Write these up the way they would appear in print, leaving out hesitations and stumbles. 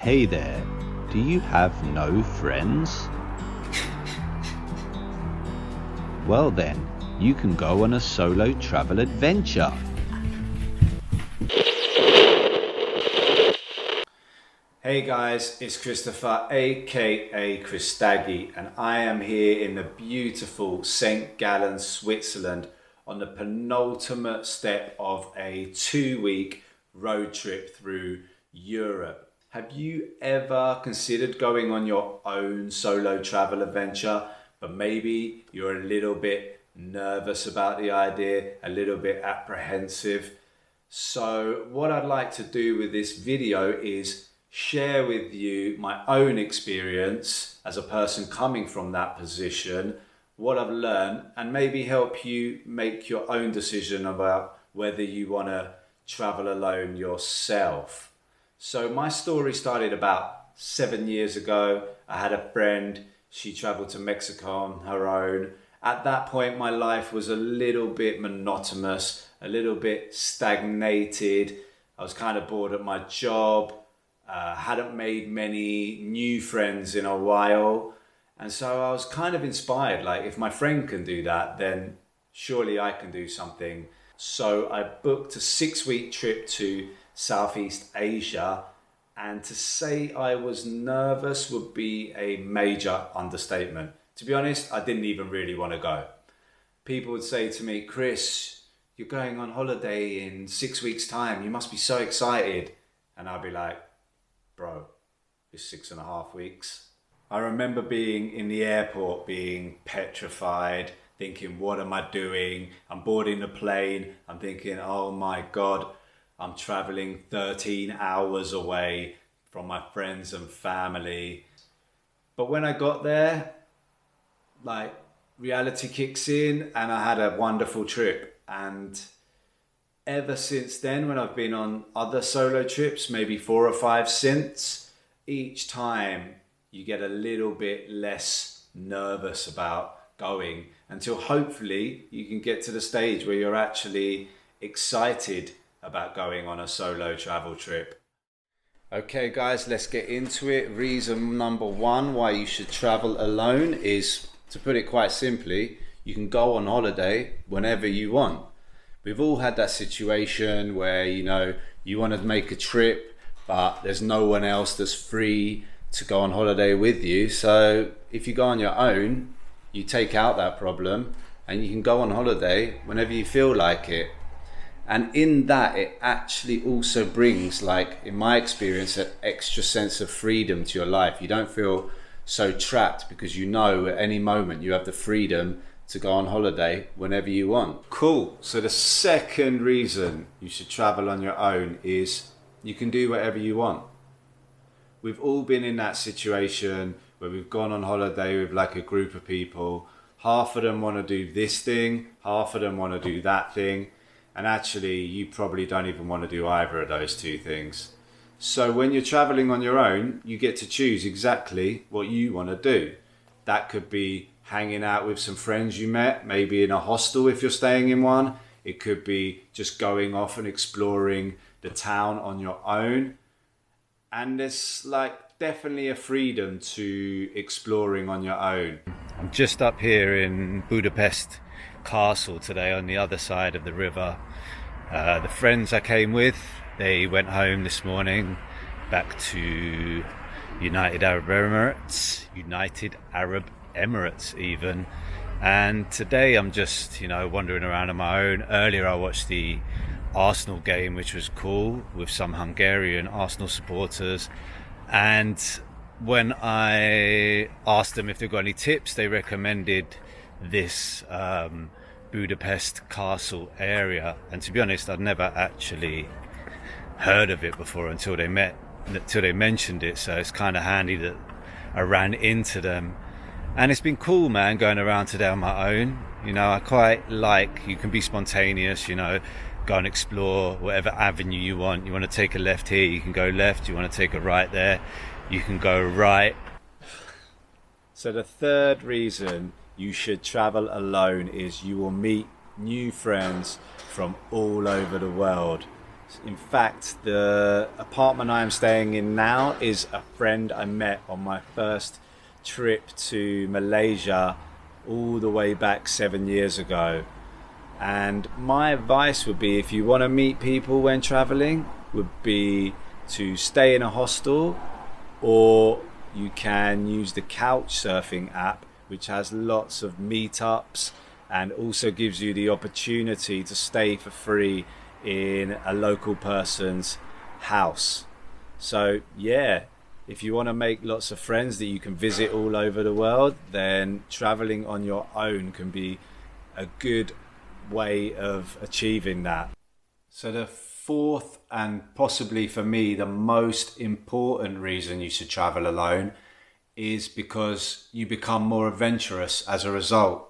Hey there, do you have no friends? Well then, you can go on a solo travel adventure. Hey guys, it's Christopher, aka Christaki, and I am here in the beautiful St. Gallen, Switzerland on the penultimate step of a 2-week road trip through Europe. Have you ever considered going on your own solo travel adventure, but maybe you're a little bit nervous about the idea, a little bit apprehensive? So what I'd like to do with this video is share with you my own experience as a person coming from that position, what I've learned, and maybe help you make your own decision about whether you want to travel alone yourself. So my story started about 7 years ago. I had a friend, she traveled to Mexico on her own. At that point, my life was a little bit monotonous, a little bit stagnated. I was kind of bored at my job. Hadn't made many new friends in a while. And so I was kind of inspired, like if my friend can do that, then surely I can do something. So I booked a 6-week trip to Southeast Asia, and to say I was nervous would be a major understatement. To be honest, I didn't even really want to go. People would say to me, Chris, you're going on holiday in 6 weeks' time. You must be so excited. And I'd be like, bro, it's 6.5 weeks. I remember being in the airport, being petrified, thinking, what am I doing? I'm boarding the plane. I'm thinking, oh my God, I'm traveling 13 hours away from my friends and family. But when I got there, like reality kicks in and I had a wonderful trip. And ever since then, when I've been on other solo trips, maybe 4 or 5 since, each time you get a little bit less nervous about going until hopefully you can get to the stage where you're actually excited about going on a solo travel trip. Okay guys, let's get into it. Reason number 1 why you should travel alone is, to put it quite simply, you can go on holiday whenever you want. We've all had that situation where, you want to make a trip, but there's no one else that's free to go on holiday with you. So if you go on your own, you take out that problem and you can go on holiday whenever you feel like it. And in that, it actually also brings, like in my experience, an extra sense of freedom to your life. You don't feel so trapped because you know at any moment you have the freedom to go on holiday whenever you want. Cool. So the second reason you should travel on your own is you can do whatever you want. We've all been in that situation where we've gone on holiday with like a group of people. Half of them want to do this thing, half of them want to do that thing. And actually, you probably don't even want to do either of those two things. So when you're traveling on your own, you get to choose exactly what you want to do. That could be hanging out with some friends you met, maybe in a hostel if you're staying in one. It could be just going off and exploring the town on your own. And there's like definitely a freedom to exploring on your own. I'm just up here in Budapest Castle today on the other side of the river. The friends I came with, they went home this morning back to United Arab Emirates even. And today I'm just, wandering around on my own. Earlier I watched the Arsenal game, which was cool, with some Hungarian Arsenal supporters. And when I asked them if they've got any tips, they recommended this Budapest Castle area. And to be honest, I'd never actually heard of it before until they mentioned it. So it's kind of handy that I ran into them. And it's been cool, man, going around today on my own. I quite like, you can be spontaneous, go and explore whatever avenue you want. You want to take a left here, you can go left. You want to take a right there, you can go right. So the third reason you should travel alone is you will meet new friends from all over the world. In fact, the apartment I am staying in now is a friend I met on my first trip to Malaysia all the way back 7 years ago. And my advice would be, if you want to meet people when traveling, would be to stay in a hostel, or you can use the couch surfing app, which has lots of meetups and also gives you the opportunity to stay for free in a local person's house. So yeah, if you want to make lots of friends that you can visit all over the world, then traveling on your own can be a good way of achieving that. So the fourth, and possibly for me the most important reason you should travel alone, is because you become more adventurous as a result.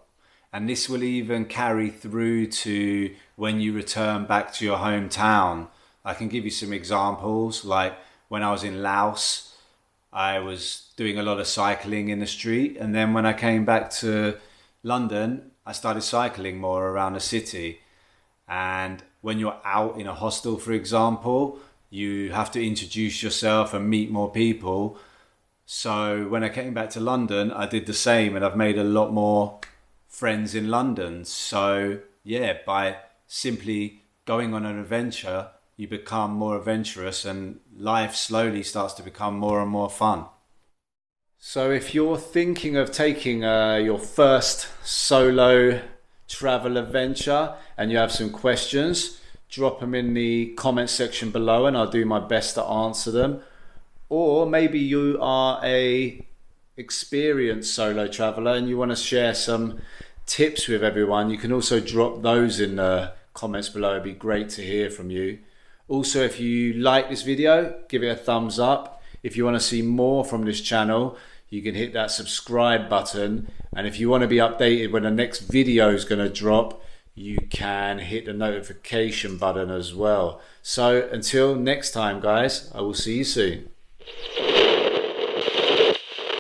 And this will even carry through to when you return back to your hometown. I can give you some examples. Like when I was in Laos, I was doing a lot of cycling in the street. And then when I came back to London, I started cycling more around the city. And when you're out in a hostel, for example, you have to introduce yourself and meet more people. So when I came back to London, I did the same, and I've made a lot more friends in London. So yeah, by simply going on an adventure, you become more adventurous and life slowly starts to become more and more fun. So if you're thinking of taking your first solo travel adventure and you have some questions, drop them in the comment section below and I'll do my best to answer them. Or maybe you are a experienced solo traveler and you want to share some tips with everyone. You can also drop those in the comments below. It'd be great to hear from you. Also, if you like this video, give it a thumbs up. If you want to see more from this channel, you can hit that subscribe button. And if you want to be updated when the next video is going to drop, you can hit the notification button as well. So until next time, guys, I will see you soon.